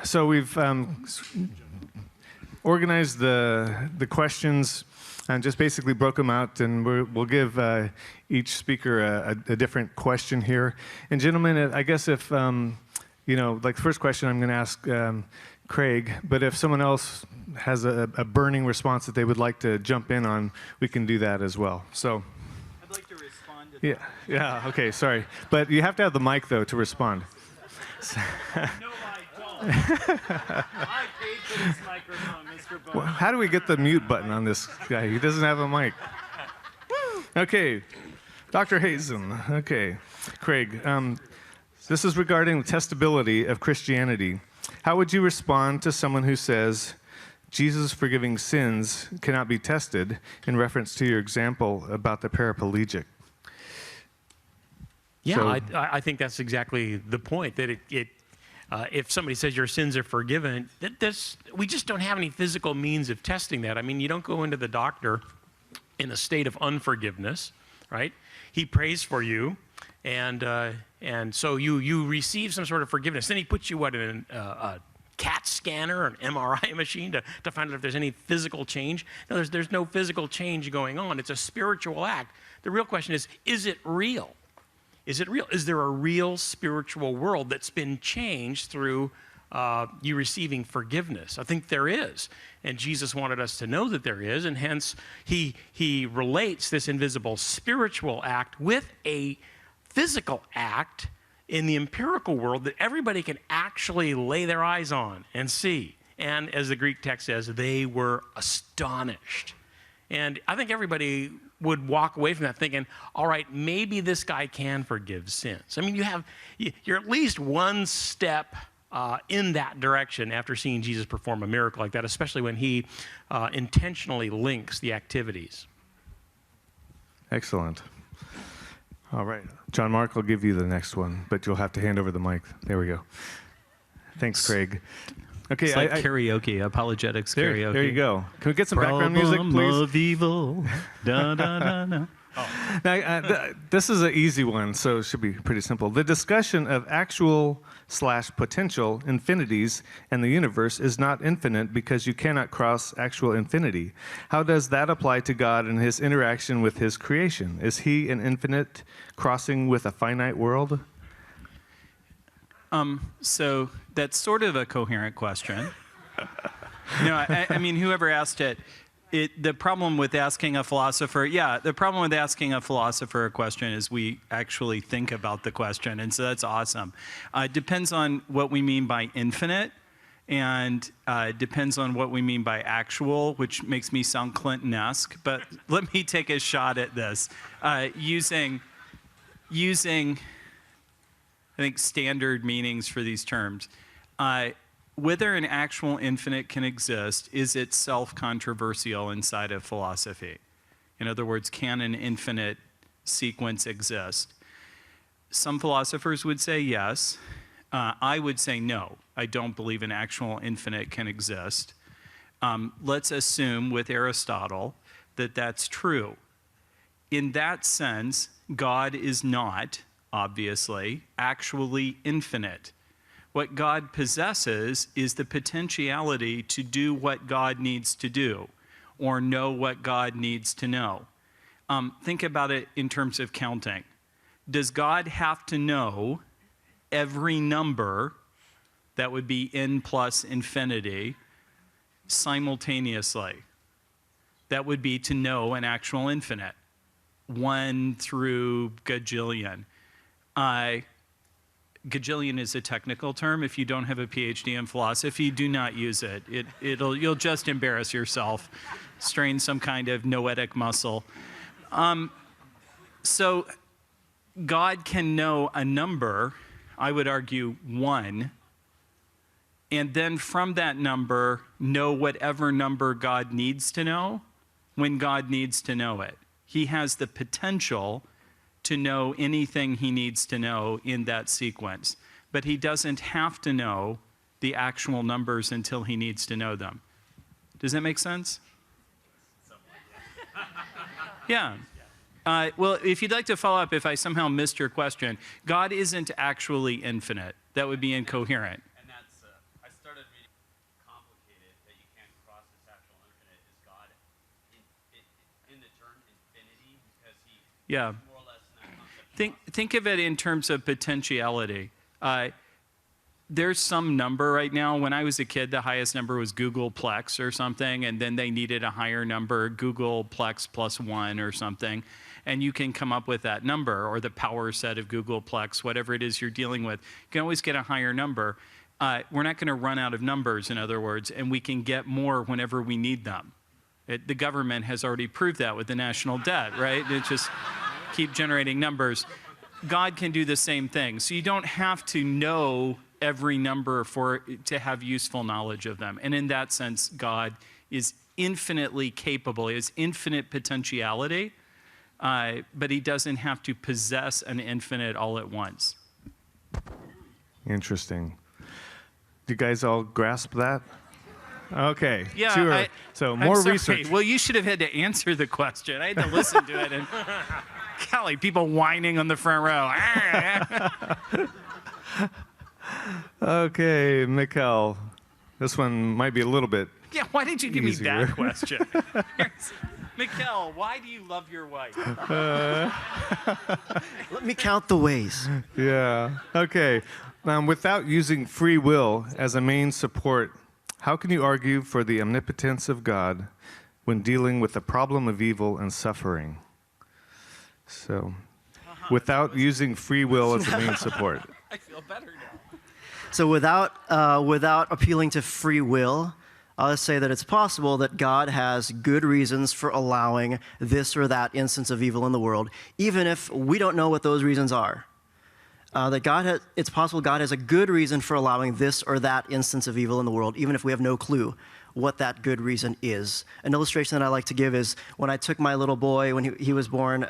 So we've organized the questions and just basically broke them out, and we'll give each speaker a different question here. And gentlemen, I guess if, like the first question I'm going to ask Craig, but if someone else has a burning response that they would like to jump in on, we can do that as well. So. I'd like to respond to that. Yeah, okay, sorry. But you have to have the mic, though, to respond. No, I don't. I paid for this microphone, Mr. Bowen. Well, how do we get the mute button on this guy? He doesn't have a mic. Okay, Dr. Hazen. Okay, Craig, this is regarding the testability of Christianity. How would you respond to someone who says Jesus forgiving sins cannot be tested in reference to your example about the paraplegic? Yeah, So, I think that's exactly the point, that if somebody says your sins are forgiven, we just don't have any physical means of testing that. I mean, you don't go into the doctor in a state of unforgiveness, right? He prays for you, and so you receive some sort of forgiveness. Then he puts you, in a CAT scanner or an MRI machine to find out if there's any physical change. No, there's no physical change going on. It's a spiritual act. The real question is it real? Is it real? Is there a real spiritual world that's been changed through you receiving forgiveness? I think there is. And Jesus wanted us to know that there is, and hence he relates this invisible spiritual act with a physical act in the empirical world that everybody can actually lay their eyes on and see. And as the Greek text says, they were astonished. And I think everybody would walk away from that thinking, all right, maybe this guy can forgive sins. I mean, you're at least one step in that direction after seeing Jesus perform a miracle like that, especially when he intentionally links the activities. Excellent. All right. John Mark, I'll give you the next one, but you'll have to hand over the mic. There we go. Thanks, Craig. Okay, it's like karaoke, apologetics karaoke. There you go. Can we get some background music, please? Of evil. Da, da, da, da. Oh. Now, this is an easy one, so it should be pretty simple. The discussion of actual/potential infinities and the universe is not infinite because you cannot cross actual infinity. How does that apply to God and his interaction with his creation? Is he an infinite crossing with a finite world? So that's sort of a coherent question. I mean, whoever asked it, the problem with asking a philosopher a question is we actually think about the question, and so that's awesome. It depends on what we mean by infinite, and depends on what we mean by actual, which makes me sound Clinton-esque, but let me take a shot at this. Using I think, standard meanings for these terms. Whether an actual infinite can exist is itself controversial inside of philosophy. In other words, can an infinite sequence exist? Some philosophers would say yes. I would say no. I don't believe an actual infinite can exist. Let's assume with Aristotle that that's true. In that sense, God is not, obviously, actually infinite. What God possesses is the potentiality to do what God needs to do, or know what God needs to know. Think about it in terms of counting. Does God have to know every number, that would be n plus infinity, simultaneously? That would be to know an actual infinite, 1 through gajillion. Gajillion is a technical term. If you don't have a PhD in philosophy, do not use it. You'll just embarrass yourself, strain some kind of noetic muscle. So God can know a number, I would argue 1, and then from that number, know whatever number God needs to know when God needs to know it. He has the potential to know anything he needs to know in that sequence. But he doesn't have to know the actual numbers until he needs to know them. Does that make sense? Yeah. Well, if you'd like to follow up, if I somehow missed your question, God isn't actually infinite. That would be incoherent. And that's, I started Yeah. Think of it in terms of potentiality. There's some number right now. When I was a kid, the highest number was Googleplex or something, and then they needed a higher number, Googleplex plus 1 or something, and you can come up with that number, or the power set of Googleplex, whatever it is you're dealing with. You can always get a higher number. We're not going to run out of numbers, in other words, and we can get more whenever we need them. The government has already proved that with the national debt, right? It just keep generating numbers. God can do the same thing. So you don't have to know every number to have useful knowledge of them. And in that sense, God is infinitely capable. He has infinite potentiality, but he doesn't have to possess an infinite all at once. Interesting. Do you guys all grasp that? Okay. Yeah. Sure. So more I'm sorry. research. Well, you should have had to answer the question. I had to listen to it. And golly, people whining on the front row. Okay, Mikkel. This one might be a little bit. Yeah, why did you give me Easier. that question? Mikkel, why do you love your wife? Let me count the ways. Yeah. Okay. Without using free will as a main support, how can you argue for the omnipotence of God when dealing with the problem of evil and suffering? So, without using free will as a main support. I feel better now. So without appealing to free will, I'll just say that it's possible that God has good reasons for allowing this or that instance of evil in the world, even if we don't know what those reasons are. It's possible God has a good reason for allowing this or that instance of evil in the world, even if we have no clue what that good reason is. An illustration that I like to give is when I took my little boy when he was born.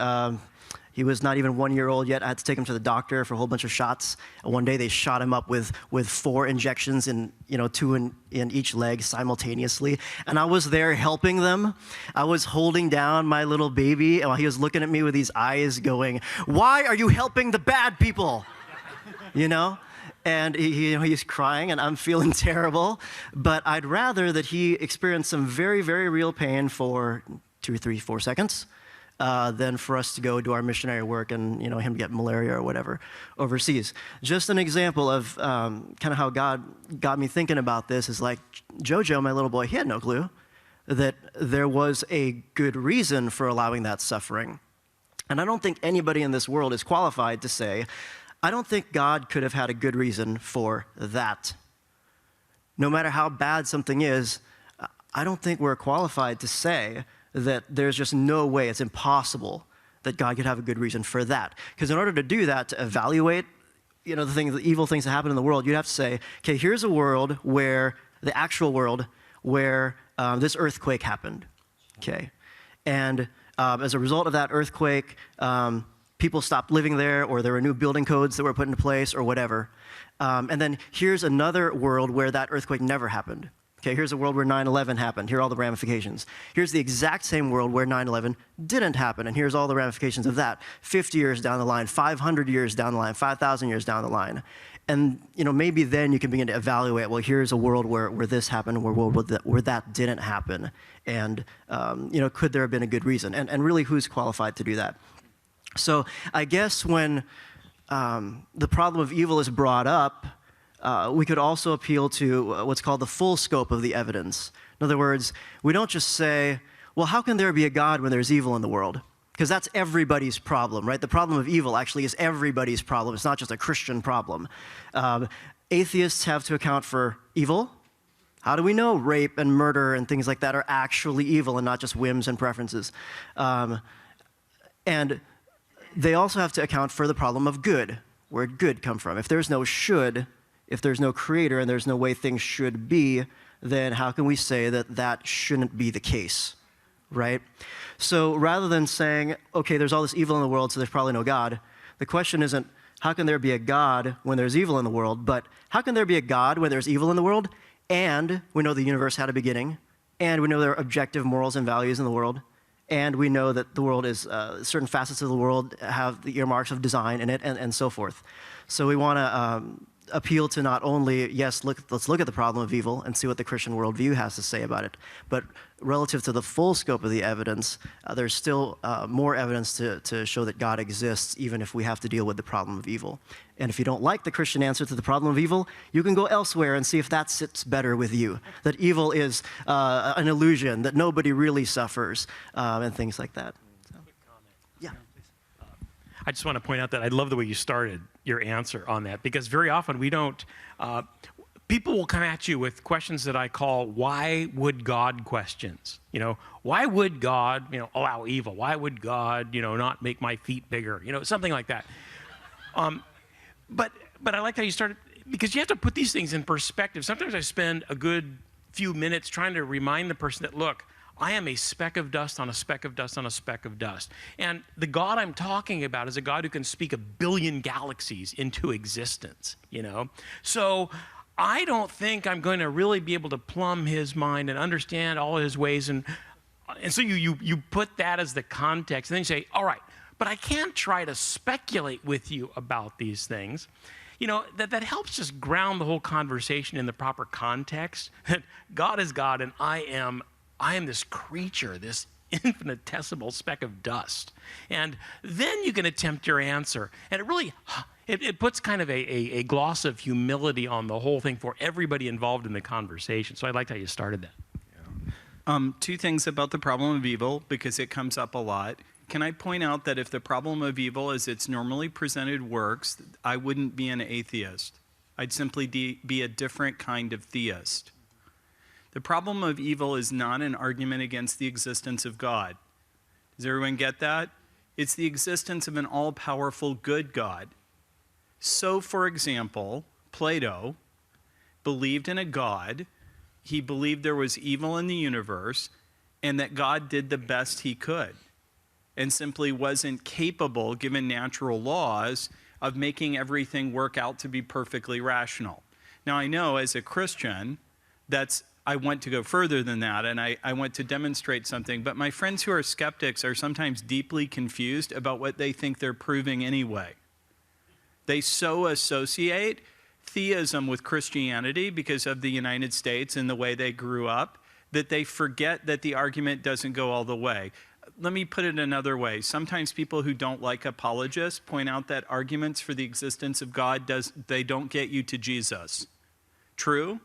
He was not even 1 year old yet. I had to take him to the doctor for a whole bunch of shots. And one day they shot him up with 4 injections in, 2 in each leg simultaneously. And I was there helping them. I was holding down my little baby, and while he was looking at me with these eyes going, "Why are you helping the bad people?" And he's crying, and I'm feeling terrible. But I'd rather that he experience some very, very real pain for 2 or 3, 4 seconds. Than for us to go do our missionary work and him get malaria or whatever overseas. Just an example of kind of how God got me thinking about this is like Jojo, my little boy, he had no clue that there was a good reason for allowing that suffering. And I don't think anybody in this world is qualified to say, I don't think God could have had a good reason for that. No matter how bad something is, I don't think we're qualified to say that there's just no way, it's impossible that God could have a good reason for that. Because in order to do that, to evaluate, the evil things that happen in the world, you'd have to say, okay, here's a world where, the actual world, where this earthquake happened, okay? And as a result of that earthquake, people stopped living there, or there were new building codes that were put into place, or whatever. And then here's another world where that earthquake never happened. Okay, here's a world where 9/11 happened. Here are all the ramifications. Here's the exact same world where 9/11 didn't happen, and here's all the ramifications of that. 50 years down the line, 500 years down the line, 5,000 years down the line. And maybe then you can begin to evaluate, well, here's a world where this happened, where that didn't happen. And could there have been a good reason? And really, who's qualified to do that? So I guess when the problem of evil is brought up, we could also appeal to what's called the full scope of the evidence. In other words, we don't just say, well, how can there be a God when there's evil in the world? Because that's everybody's problem, right? The problem of evil actually is everybody's problem. It's not just a Christian problem. Atheists have to account for evil. How do we know rape and murder and things like that are actually evil and not just whims and preferences? And they also have to account for the problem of good. Where'd good come from? If there's no should, if there's no creator and there's no way things should be, then how can we say that that shouldn't be the case, right? So rather than saying, okay, there's all this evil in the world, so there's probably no God, the question isn't, how can there be a God when there's evil in the world, but how can there be a God when there's evil in the world, and we know the universe had a beginning, and we know there are objective morals and values in the world, and we know that the world is, certain facets of the world have the earmarks of design in it, and so forth. So we want to appeal to not only, yes, let's look at the problem of evil and see what the Christian worldview has to say about it, but relative to the full scope of the evidence, there's still more evidence to show that God exists, even if we have to deal with the problem of evil. And if you don't like the Christian answer to the problem of evil, you can go elsewhere and see if that sits better with you, that evil is an illusion, that nobody really suffers, and things like that. So, yeah. I just want to point out that I love the way you started your answer on that, because very often we don't, people will come at you with questions that I call why would God questions. You know, why would God, allow evil? Why would God, not make my feet bigger? Something like that. But I like how you started, because you have to put these things in perspective. Sometimes I spend a good few minutes trying to remind the person that, look, I am a speck of dust on a speck of dust on a speck of dust. And the God I'm talking about is a God who can speak 1 billion galaxies into existence, So I don't think I'm going to really be able to plumb his mind and understand all his ways. And so you put that as the context, and then you say, all right, but I can't try to speculate with you about these things. That helps just ground the whole conversation in the proper context. God is God, and I am this creature, this infinitesimal speck of dust. And then you can attempt your answer. And it really, it puts kind of a gloss of humility on the whole thing for everybody involved in the conversation. So I liked how you started that. Two things about the problem of evil, because it comes up a lot. Can I point out that if the problem of evil as it's normally presented works, I wouldn't be an atheist. I'd simply be a different kind of theist. The problem of evil is not an argument against the existence of God. Does everyone get that? It's the existence of an all-powerful good God. So, for example, Plato believed in a God. He believed there was evil in the universe and that God did the best he could and simply wasn't capable, given natural laws, of making everything work out to be perfectly rational. Now, I know as a Christian, I want to go further than that, and I want to demonstrate something, but my friends who are skeptics are sometimes deeply confused about what they think they're proving anyway. They so associate theism with Christianity because of the United States and the way they grew up that they forget that the argument doesn't go all the way. Let me put it another way. Sometimes people who don't like apologists point out that arguments for the existence of God, they don't get you to Jesus. True?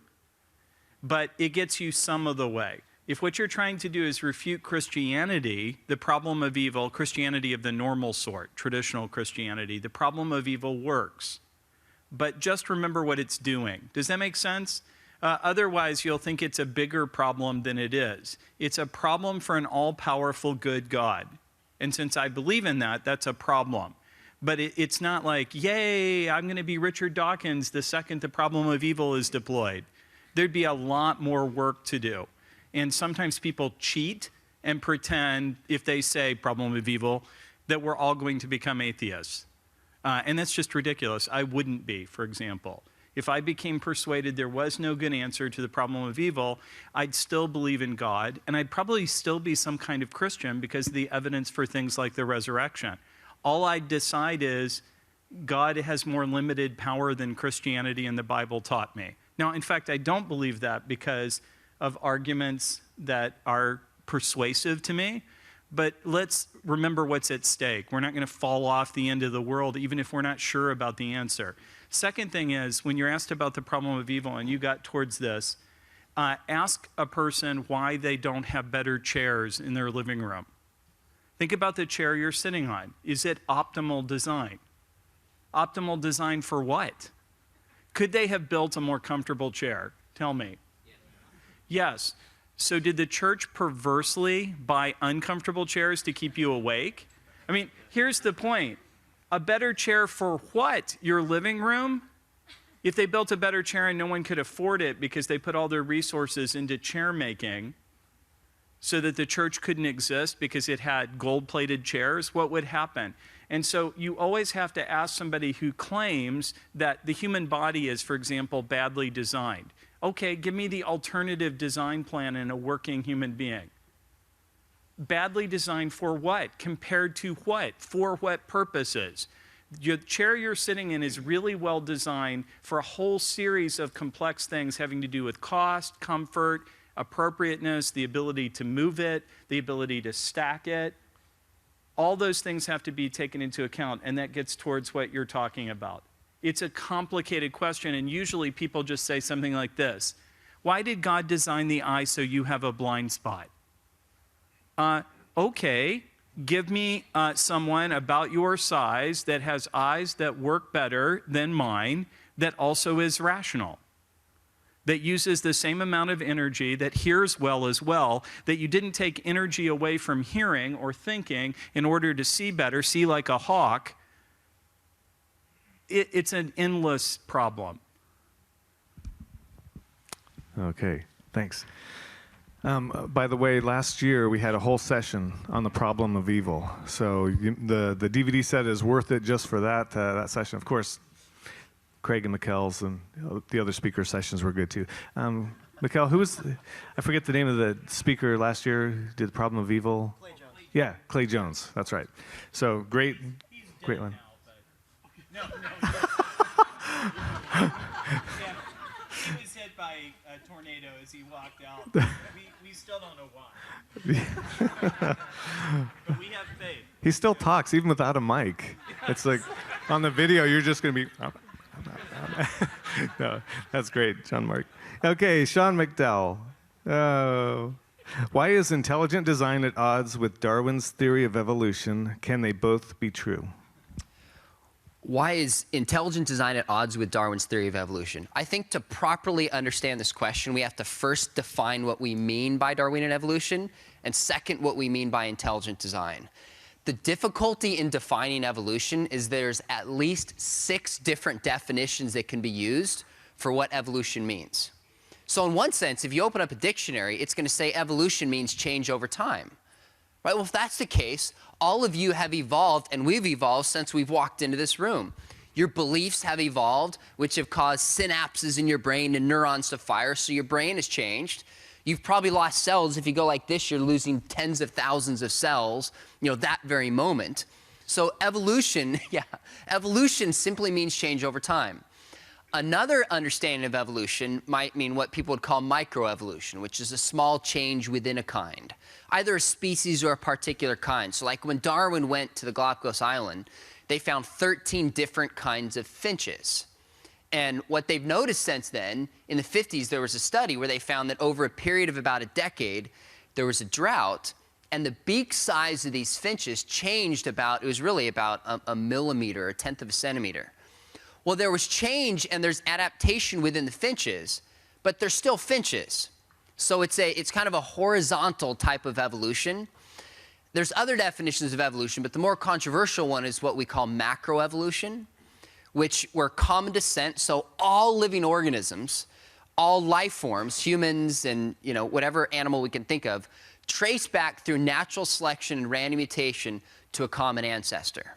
But it gets you some of the way. If what you're trying to do is refute Christianity, the problem of evil, Christianity of the normal sort, traditional Christianity, the problem of evil works. But just remember what it's doing. Does that make sense? Otherwise, you'll think it's a bigger problem than it is. It's a problem for an all-powerful good God. And since I believe in that, that's a problem. But it's not like, yay, I'm going to be Richard Dawkins the second the problem of evil is deployed. There'd be a lot more work to do. And sometimes people cheat and pretend, if they say problem of evil, that we're all going to become atheists. And that's just ridiculous. I wouldn't be, for example. If I became persuaded there was no good answer to the problem of evil, I'd still believe in God, and I'd probably still be some kind of Christian because of the evidence for things like the resurrection. All I'd decide is God has more limited power than Christianity and the Bible taught me. Now, in fact, I don't believe that because of arguments that are persuasive to me, but let's remember what's at stake. We're not going to fall off the end of the world even if we're not sure about the answer. Second thing is, when you're asked about the problem of evil and you got towards this, ask a person why they don't have better chairs in their living room. Think about the chair you're sitting on. Is it optimal design? Optimal design for what? Could they have built a more comfortable chair? Tell me. Yes. So did the church perversely buy uncomfortable chairs to keep you awake? I mean, here's the point. A better chair for what? Your living room? If they built a better chair and no one could afford it because they put all their resources into chair making so that the church couldn't exist because it had gold-plated chairs, what would happen? And so you always have to ask somebody who claims that the human body is, for example, badly designed. Okay, give me the alternative design plan in a working human being. Badly designed for what? Compared to what? For what purposes? The chair you're sitting in is really well designed for a whole series of complex things having to do with cost, comfort, appropriateness, the ability to move it, the ability to stack it. All those things have to be taken into account, and that gets towards what you're talking about. It's a complicated question, and usually people just say something like this: why did God design the eye so you have a blind spot? Okay, give me someone about your size that has eyes that work better than mine, that also is rational, that uses the same amount of energy, that hears well as well, that you didn't take energy away from hearing or thinking in order to see better, see like a hawk. It's an endless problem. Okay, thanks. By the way, last year we had a whole session on the problem of evil. So the DVD set is worth it just for that session. Of course, Craig and Mikkel's and the other speaker sessions were good too. Mikkel, who was, I forget the name of the speaker last year who did the problem of evil? Clay Jones. Yeah, Clay Jones, that's right. So great one. No. He was hit by a tornado as he walked out. We still don't know why. But we have faith. He still talks even without a mic. It's like on the video you're just going to be... No, that's great, John Mark. Okay, Sean McDowell. Why is intelligent design at odds with Darwin's theory of evolution? Can they both be true? Why is intelligent design at odds with Darwin's theory of evolution? I think to properly understand this question, we have to first define what we mean by Darwinian evolution, and second, what we mean by intelligent design. The difficulty in defining evolution is there's at least 6 different definitions that can be used for what evolution means. So in one sense, if you open up a dictionary, it's going to say evolution means change over time. Right? Well, if that's the case, all of you have evolved, and we've evolved since we've walked into this room. Your beliefs have evolved, which have caused synapses in your brain and neurons to fire, so your brain has changed. You've probably lost cells. If you go like this, you're losing tens of thousands of cells, that very moment. So evolution, evolution simply means change over time. Another understanding of evolution might mean what people would call microevolution, which is a small change within a kind, either a species or a particular kind. So like when Darwin went to the Galapagos Island, they found 13 different kinds of finches. And what they've noticed since then, in the 50s, there was a study where they found that over a period of about a decade, there was a drought, and the beak size of these finches changed about, it was really about a millimeter, 1/10 of a centimeter. Well, there was change and there's adaptation within the finches, but they're still finches. So it's kind of a horizontal type of evolution. There's other definitions of evolution, but the more controversial one is what we call macroevolution, which were common descent, so all living organisms, all life forms, humans and whatever animal we can think of, trace back through natural selection and random mutation to a common ancestor.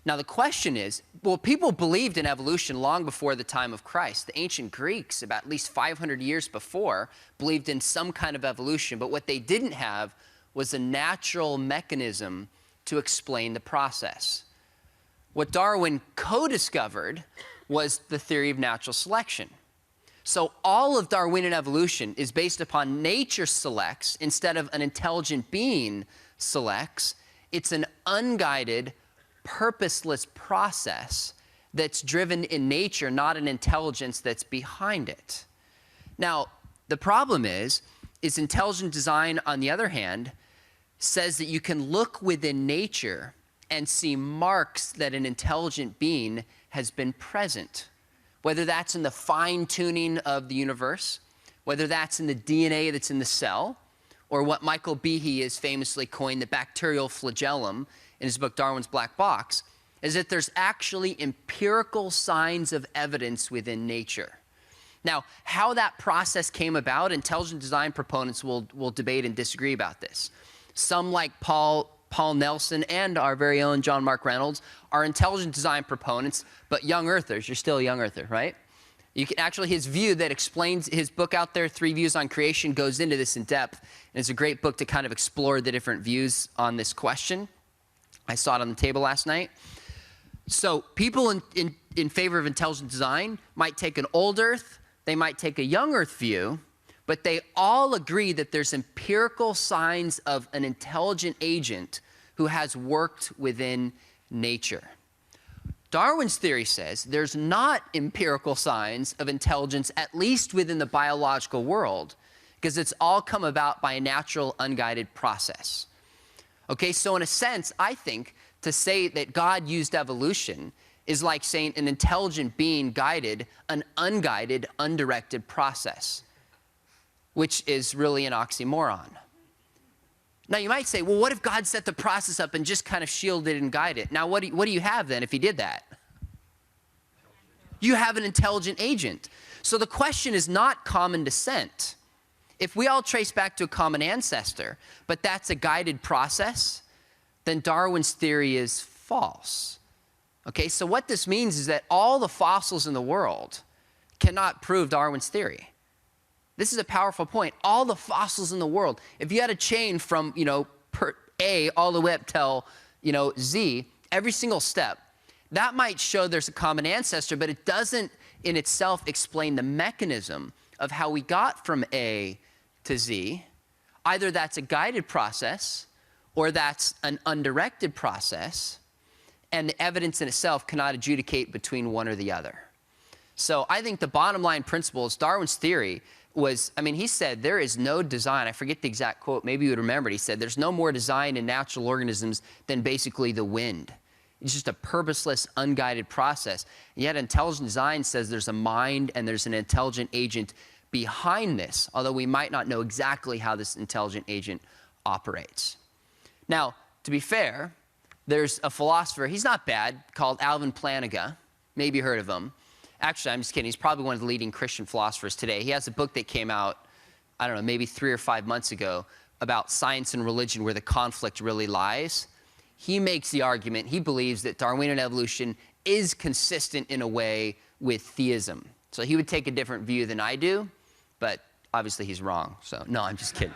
Now the question is, well, people believed in evolution long before the time of Christ. The ancient Greeks, about at least 500 years before, believed in some kind of evolution, but what they didn't have was a natural mechanism to explain the process. What Darwin co-discovered was the theory of natural selection. So all of Darwinian evolution is based upon nature selects instead of an intelligent being selects. It's an unguided, purposeless process that's driven in nature, not an intelligence that's behind it. Now, the problem is intelligent design, on the other hand, says that you can look within nature and see marks that an intelligent being has been present, whether that's in the fine-tuning of the universe, whether that's in the DNA that's in the cell, or what Michael Behe has famously coined the bacterial flagellum in his book Darwin's Black Box, is that there's actually empirical signs of evidence within nature. Now, how that process came about, intelligent design proponents will debate and disagree about this. Some, like Paul Nelson and our very own John Mark Reynolds, are intelligent design proponents, but young earthers. You're still a young earther, right? You can actually, his view that explains his book out there, 3 Views on Creation, goes into this in depth, and it's a great book to kind of explore the different views on this question. I saw it on the table last night. So people in favor of intelligent design might take an old Earth, they might take a young Earth view, but they all agree that there's empirical signs of an intelligent agent who has worked within nature. Darwin's theory says there's not empirical signs of intelligence, at least within the biological world, because it's all come about by a natural, unguided process. Okay, so in a sense, I think to say that God used evolution is like saying an intelligent being guided an unguided, undirected process, which is really an oxymoron. Now, you might say, well, what if God set the process up and just kind of shielded and guided it? Now, what do you have then if he did that? You have an intelligent agent. So the question is not common descent. If we all trace back to a common ancestor, but that's a guided process, then Darwin's theory is false. Okay, so what this means is that all the fossils in the world cannot prove Darwin's theory. This is a powerful point. All the fossils in the world, if you had a chain from, A all the way up till, Z, every single step, that might show there's a common ancestor, but it doesn't in itself explain the mechanism of how we got from A to Z. Either that's a guided process or that's an undirected process, and the evidence in itself cannot adjudicate between one or the other. So I think the bottom line principle is Darwin's theory was, he said there is no design. I forget the exact quote. Maybe you would remember it. He said there's no more design in natural organisms than basically the wind. It's just a purposeless, unguided process. And yet intelligent design says there's a mind and there's an intelligent agent behind this, although we might not know exactly how this intelligent agent operates. Now, to be fair, there's a philosopher, he's not bad, called Alvin Plantinga. Maybe you heard of him. Actually, I'm just kidding. He's probably one of the leading Christian philosophers today. He has a book that came out, I don't know, maybe 3 or 5 months ago about science and religion, where the conflict really lies. He makes the argument, he believes that Darwinian evolution is consistent in a way with theism. So he would take a different view than I do, but obviously he's wrong. So no, I'm just kidding.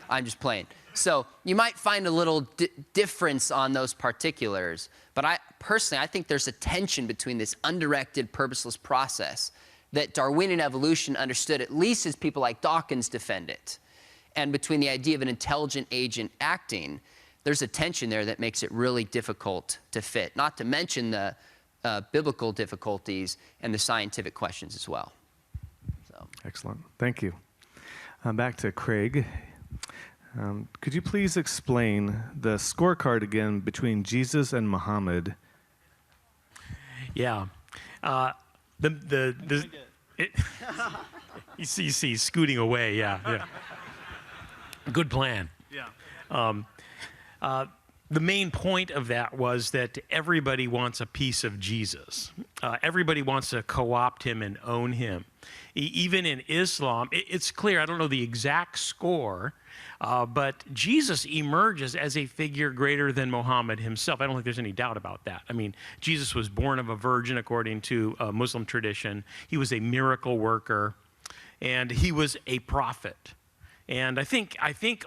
I'm just playing. So you might find a little difference on those particulars, but I think there's a tension between this undirected, purposeless process that Darwinian evolution understood, at least as people like Dawkins defend it, and between the idea of an intelligent agent acting. There's a tension there that makes it really difficult to fit, not to mention the biblical difficulties and the scientific questions as well. So. Excellent. Thank you. Back to Craig. Could you please explain the scorecard again between Jesus and Muhammad? Yeah. You see scooting away. Yeah. Good plan. Yeah. The main point of that was that everybody wants a piece of Jesus. Everybody wants to co-opt him and own him. Even in Islam, it's clear, I don't know the exact score, but Jesus emerges as a figure greater than Muhammad himself. I don't think there's any doubt about that. Jesus was born of a virgin according to Muslim tradition. He was a miracle worker, and he was a prophet. And I think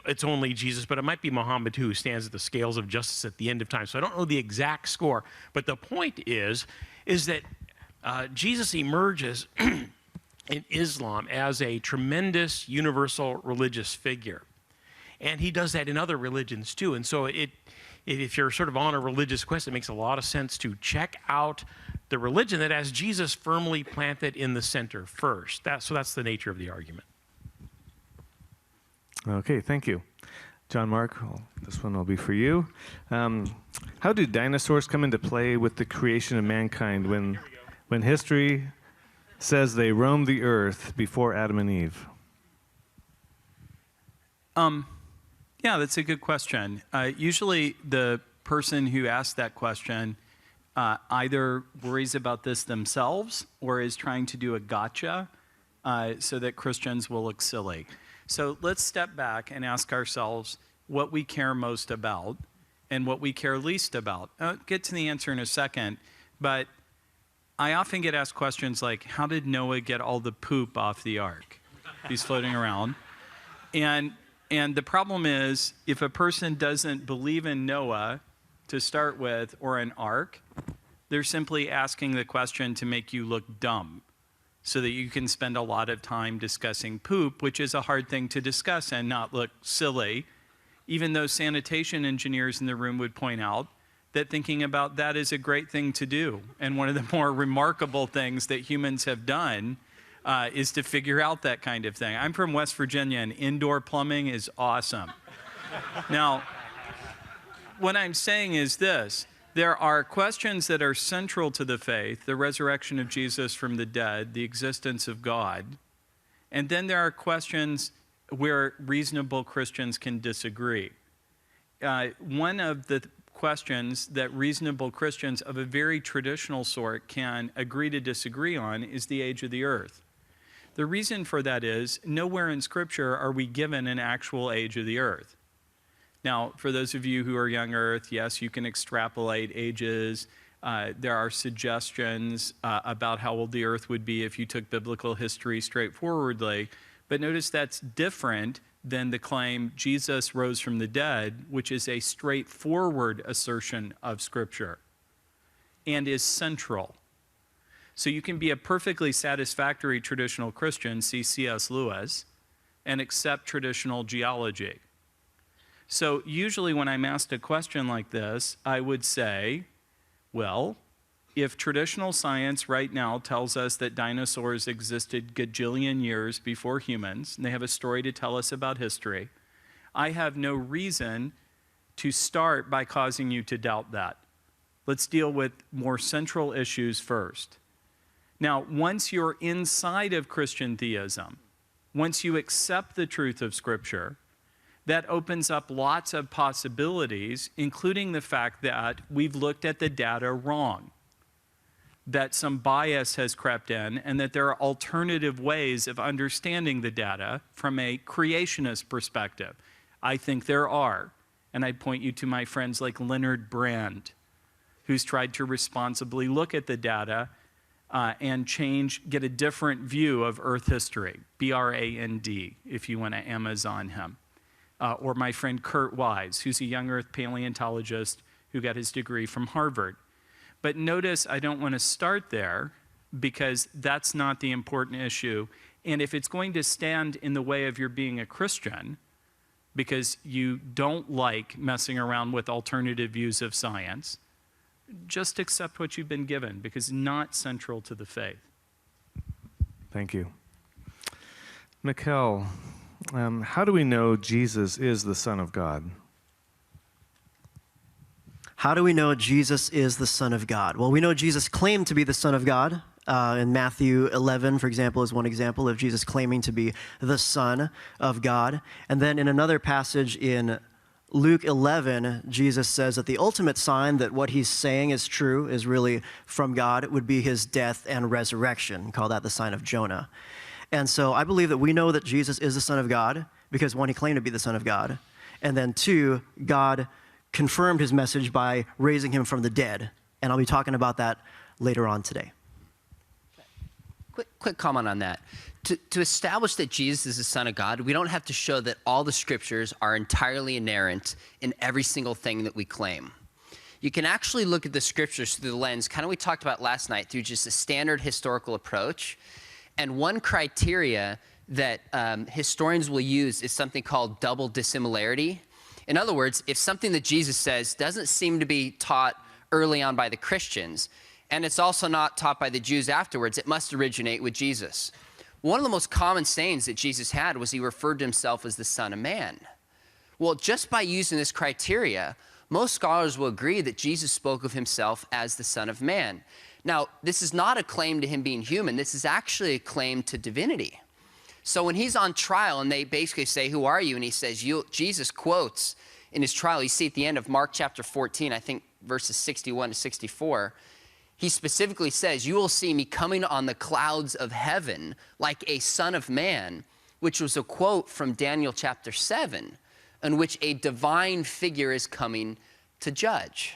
it's only Jesus, but it might be Muhammad too, who stands at the scales of justice at the end of time. So I don't know the exact score. But the point is that Jesus emerges in Islam as a tremendous universal religious figure. And he does that in other religions too. And so if you're sort of on a religious quest, it makes a lot of sense to check out the religion that has Jesus firmly planted in the center first. So that's the nature of the argument. Okay, thank you. John Mark, this one will be for you. How do dinosaurs come into play with the creation of mankind when history says they roamed the earth before Adam and Eve? Yeah, that's a good question. Usually the person who asks that question either worries about this themselves or is trying to do a gotcha so that Christians will look silly. So let's step back and ask ourselves what we care most about and what we care least about. I'll get to the answer in a second, but I often get asked questions like, how did Noah get all the poop off the ark? He's floating around. And the problem is, if a person doesn't believe in Noah to start with or an ark, They're simply asking the question to make you look dumb so that you can spend a lot of time discussing poop, which is a hard thing to discuss and not look silly, even though sanitation engineers in the room would point out that thinking about that is a great thing to do. And one of the more remarkable things that humans have done is to figure out that kind of thing. I'm from West Virginia, and indoor plumbing is awesome. Now, what I'm saying is this. There are questions that are central to the faith, the resurrection of Jesus from the dead, the existence of God. And then there are questions where reasonable Christians can disagree. One of the questions that reasonable Christians of a very traditional sort can agree to disagree on is the age of the earth. The reason for that is nowhere in Scripture are we given an actual age of the earth. Now, for those of you who are young earth, yes, you can extrapolate ages. There are suggestions about how old the earth would be if you took biblical history straightforwardly. But notice that's different than the claim Jesus rose from the dead, which is a straightforward assertion of Scripture and is central. So you can be a perfectly satisfactory traditional Christian, see C.S. Lewis, and accept traditional geology. So usually when I'm asked a question like this, I would say, well, if traditional science right now tells us that dinosaurs existed gajillion years before humans, and they have a story to tell us about history, I have no reason to start by causing you to doubt that. Let's deal with more central issues first. Now, once you're inside of Christian theism, once you accept the truth of Scripture, that opens up lots of possibilities, including the fact that we've looked at the data wrong, that some bias has crept in, and that there are alternative ways of understanding the data from a creationist perspective. I think there are, and I'd point you to my friends like Leonard Brand, who's tried to responsibly look at the data and get a different view of Earth history, B-R-A-N-D, if you want to Amazon him. Or my friend Kurt Wise, who's a young Earth paleontologist who got his degree from Harvard. But notice I don't want to start there because that's not the important issue. And if it's going to stand in the way of your being a Christian, because you don't like messing around with alternative views of science, just accept what you've been given because it's not central to the faith. Thank you. Mikkel, how do we know Jesus is the Son of God? How do we know Jesus is the Son of God? Well, we know Jesus claimed to be the Son of God. In Matthew 11, for example, is one example of Jesus claiming to be the Son of God. And then in another passage in Luke 11, Jesus says that the ultimate sign that what he's saying is true, is really from God, it would be his death and resurrection. Call that the sign of Jonah. And so I believe that we know that Jesus is the Son of God because, one, he claimed to be the Son of God. And then, two, God confirmed his message by raising him from the dead. And I'll be talking about that later on today. Quick comment on that. To establish that Jesus is the Son of God, we don't have to show that all the Scriptures are entirely inerrant in every single thing that we claim. You can actually look at the Scriptures through the lens, kind of we talked about last night, through just a standard historical approach. And one criteria that historians will use is something called double dissimilarity. In other words, if something that Jesus says doesn't seem to be taught early on by the Christians, and it's also not taught by the Jews afterwards, it must originate with Jesus. One of the most common sayings that Jesus had was he referred to himself as the Son of Man. Well, just by using this criteria, most scholars will agree that Jesus spoke of himself as the Son of Man. Now, this is not a claim to him being human. This is actually a claim to divinity. So when he's on trial and they basically say, "Who are you?" and he says, Jesus quotes in his trial, you see at the end of Mark chapter 14, I think verses 61 to 64, he specifically says, "You will see me coming on the clouds of heaven like a son of man," which was a quote from Daniel chapter 7, in which a divine figure is coming to judge.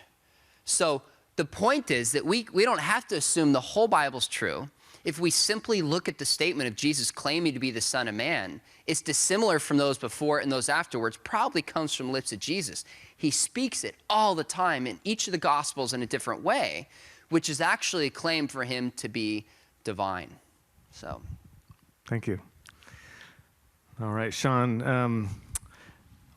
So the point is that we don't have to assume the whole Bible's true. If we simply look at the statement of Jesus claiming to be the Son of Man, it's dissimilar from those before and those afterwards, probably comes from the lips of Jesus. He speaks it all the time in each of the Gospels in a different way. which is actually a claim for him to be divine. So, Thank you. All right, Sean.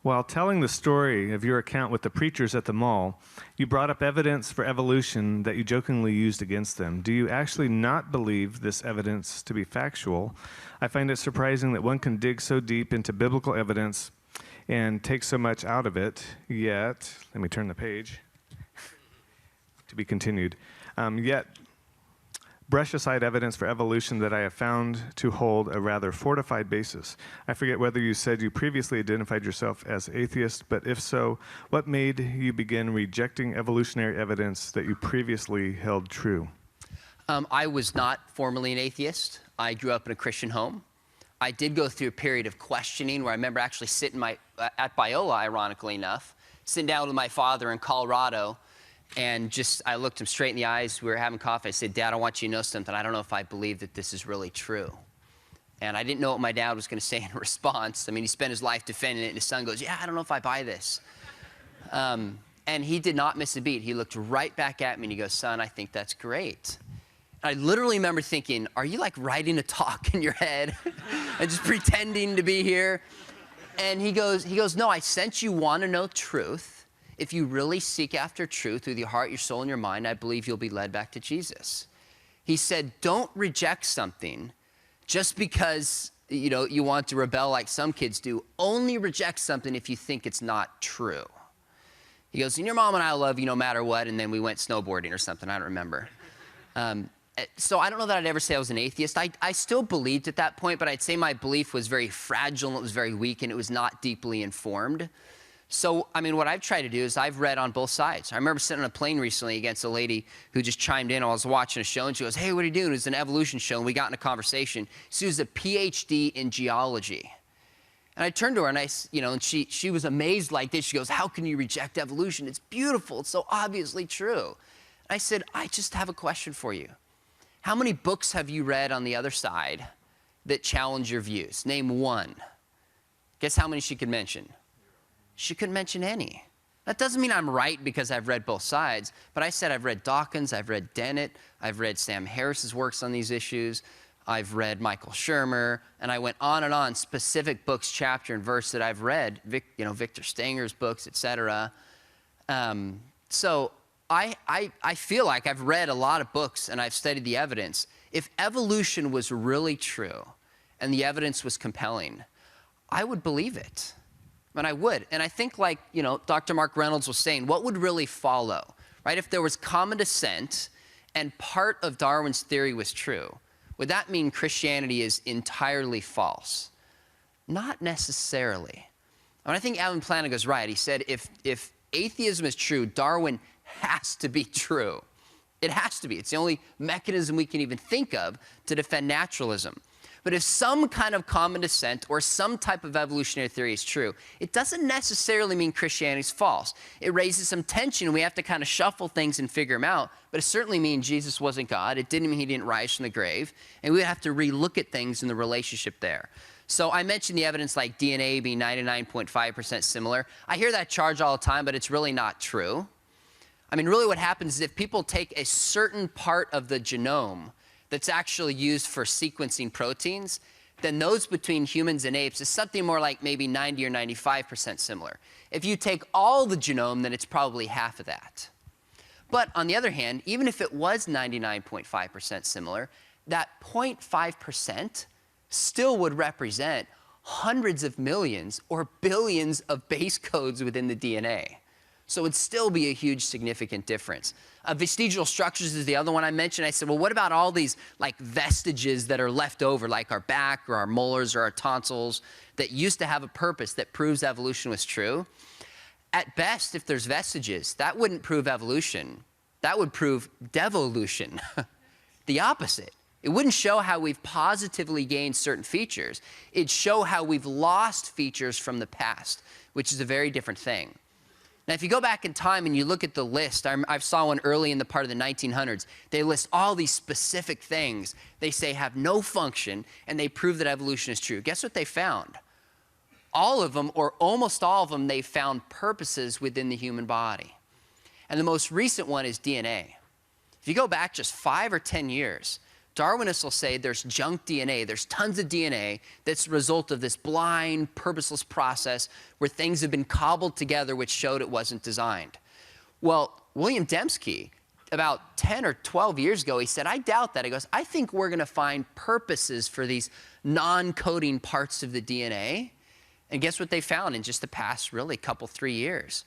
While telling the story of your account with the preachers at the mall, you brought up evidence for evolution that you jokingly used against them. Do you actually not believe this evidence to be factual? I find it surprising that one can dig so deep into biblical evidence and take so much out of it, yet, let me turn the page, to be continued, yet brush aside evidence for evolution that I have found to hold a rather fortified basis. I forget whether you said you previously identified yourself as atheist, but if so, what made you begin rejecting evolutionary evidence that you previously held true? I was not formerly an atheist. I grew up in a Christian home. I did go through a period of questioning where I remember actually sitting at Biola, ironically enough, sitting down with my father in Colorado, and I looked him straight in the eyes. We were having coffee. I said, Dad, I want you to know something. I don't know if I believe that this is really true. And I didn't know what my dad was going to say in response. I mean, he spent his life defending it, and his son goes, yeah, I don't know if I buy this. And he did not miss a beat. He looked right back at me, and he goes, son, I think that's great. And I literally remember thinking, are you like writing a talk in your head and just pretending to be here? And he goes, no, I sense you want to know truth. If you really seek after truth with your heart, your soul, and your mind, I believe you'll be led back to Jesus. He said, don't reject something just because you want to rebel like some kids do. Only reject something if you think it's not true. He goes, and your mom and I love you no matter what, and then we went snowboarding or something, I don't remember. So I don't know that I'd ever say I was an atheist. I still believed at that point, but I'd say my belief was very fragile, and it was very weak, and it was not deeply informed. So, I mean, what I've tried to do is I've read on both sides. I remember sitting on a plane recently against a lady who just chimed in while I was watching a show, and she goes, hey, what are you doing? It was an evolution show, and we got in a conversation. She was a PhD in geology. And I turned to her, and and she was amazed like this. She goes, how can you reject evolution? It's beautiful. It's so obviously true. And I said, I just have a question for you. How many books have you read on the other side that challenge your views? Name one. Guess how many she could mention? She couldn't mention any. That doesn't mean I'm right because I've read both sides, but I said I've read Dawkins, I've read Dennett, I've read Sam Harris's works on these issues, I've read Michael Shermer, and I went on and on, specific books, chapter and verse that I've read, Victor Stanger's books, etc. So I feel like I've read a lot of books and I've studied the evidence. If evolution was really true and the evidence was compelling, I would believe it. And I would. And I think like, Dr. Mark Reynolds was saying, what would really follow, right? If there was common descent and part of Darwin's theory was true, would that mean Christianity is entirely false? Not necessarily. And I think Alan Plantinga's right. He said if atheism is true, Darwin has to be true. It has to be. It's the only mechanism we can even think of to defend naturalism. But if some kind of common descent or some type of evolutionary theory is true, it doesn't necessarily mean Christianity is false. It raises some tension, and we have to kind of shuffle things and figure them out. But it certainly means Jesus wasn't God. It didn't mean he didn't rise from the grave. And we would have to relook at things in the relationship there. So I mentioned the evidence like DNA being 99.5% similar. I hear that charge all the time, but it's really not true. I mean, really what happens is if people take a certain part of the genome that's actually used for sequencing proteins, then those between humans and apes is something more like maybe 90 or 95% similar. If you take all the genome, then it's probably half of that. But on the other hand, even if it was 99.5% similar, that 0.5% still would represent hundreds of millions or billions of base codes within the DNA. So it'd still be a huge significant difference. Vestigial structures is the other one I mentioned. I said, well, what about all these like vestiges that are left over, like our back or our molars or our tonsils that used to have a purpose that proves evolution was true? At best, if there's vestiges, that wouldn't prove evolution. That would prove devolution, the opposite. It wouldn't show how we've positively gained certain features. It'd show how we've lost features from the past, which is a very different thing. Now, if you go back in time and you look at the list, I saw one early in the part of the 1900s. They list all these specific things they say have no function, and they prove that evolution is true. Guess what they found? All of them, or almost all of them, they found purposes within the human body. And the most recent one is DNA. If you go back just 5 or 10 years, Darwinists will say there's junk DNA. There's tons of DNA that's the result of this blind, purposeless process where things have been cobbled together which showed it wasn't designed. Well, William Dembski, about 10 or 12 years ago, he said, I doubt that. He goes, I think we're going to find purposes for these non-coding parts of the DNA. And guess what they found in just the past, really, couple, 3 years?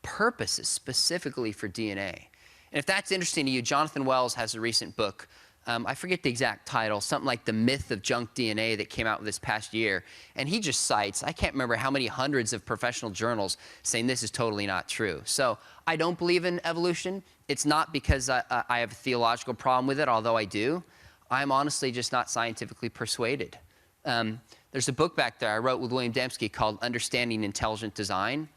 Purposes specifically for DNA. And if that's interesting to you, Jonathan Wells has a recent book. I forget the exact title, something like The Myth of Junk DNA, that came out this past year. And he just cites, I can't remember how many hundreds of professional journals saying this is totally not true. So I don't believe in evolution. It's not because I have a theological problem with it, although I do. I'm honestly just not scientifically persuaded. There's a book back there I wrote with William Dembski called Understanding Intelligent Design.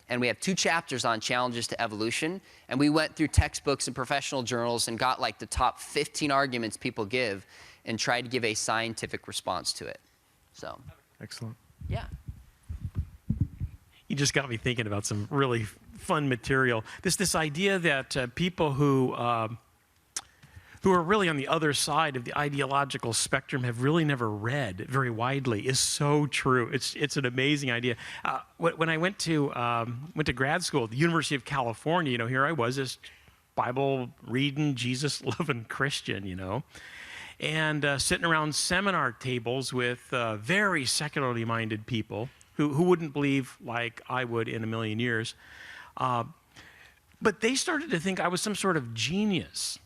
And we have 2 chapters on challenges to evolution. And we went through textbooks and professional journals and got like the top 15 arguments people give and tried to give a scientific response to it. So, Excellent. yeah. You just got me thinking about some really fun material. This idea that people who are really on the other side of the ideological spectrum have really never read very widely is so true. It's an amazing idea. When I went to grad school at the University of California, you know, here I was, this Bible reading, Jesus loving Christian, you know, and sitting around seminar tables with very secularly minded people who wouldn't believe like I would in a million years. But they started to think I was some sort of genius.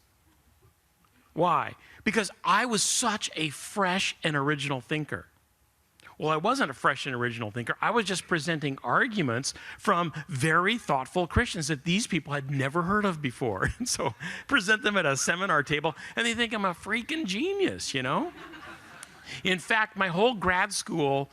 Why? Because I was such a fresh and original thinker. Well, I wasn't a fresh and original thinker. I was just presenting arguments from very thoughtful Christians that these people had never heard of before. And so present them at a seminar table, and they think I'm a freaking genius, you know? In fact, my whole grad school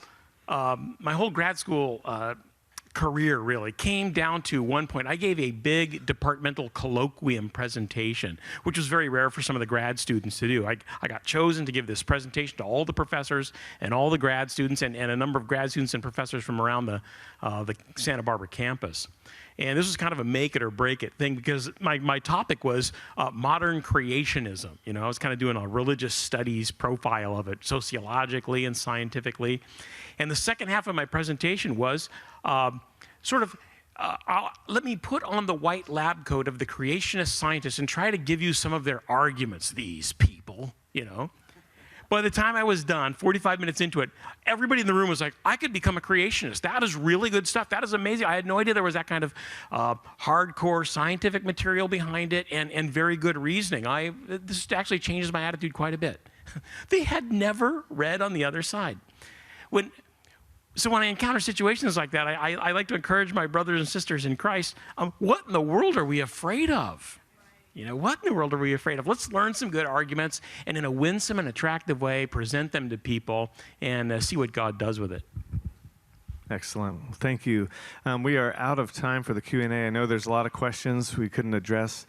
career really came down to one point. I gave a big departmental colloquium presentation, which was very rare for some of the grad students to do. I got chosen to give this presentation to all the professors and all the grad students and a number of grad students and professors from around the Santa Barbara campus. And this was kind of a make it or break it thing because my topic was modern creationism. You know, I was kind of doing a religious studies profile of it, sociologically and scientifically. And the second half of my presentation was let me put on the white lab coat of the creationist scientists and try to give you some of their arguments, these people, you know. By the time I was done, 45 minutes into it, everybody in the room was like, I could become a creationist. That is really good stuff. That is amazing. I had no idea there was that kind of hardcore scientific material behind it and very good reasoning. This actually changes my attitude quite a bit. They had never read on the other side. So when I encounter situations like that, I like to encourage my brothers and sisters in Christ, what in the world are we afraid of? You know, what in the world are we afraid of? Let's learn some good arguments and in a winsome and attractive way, present them to people and see what God does with it. Excellent. Thank you. We are out of time for the Q&A. I know there's a lot of questions we couldn't address.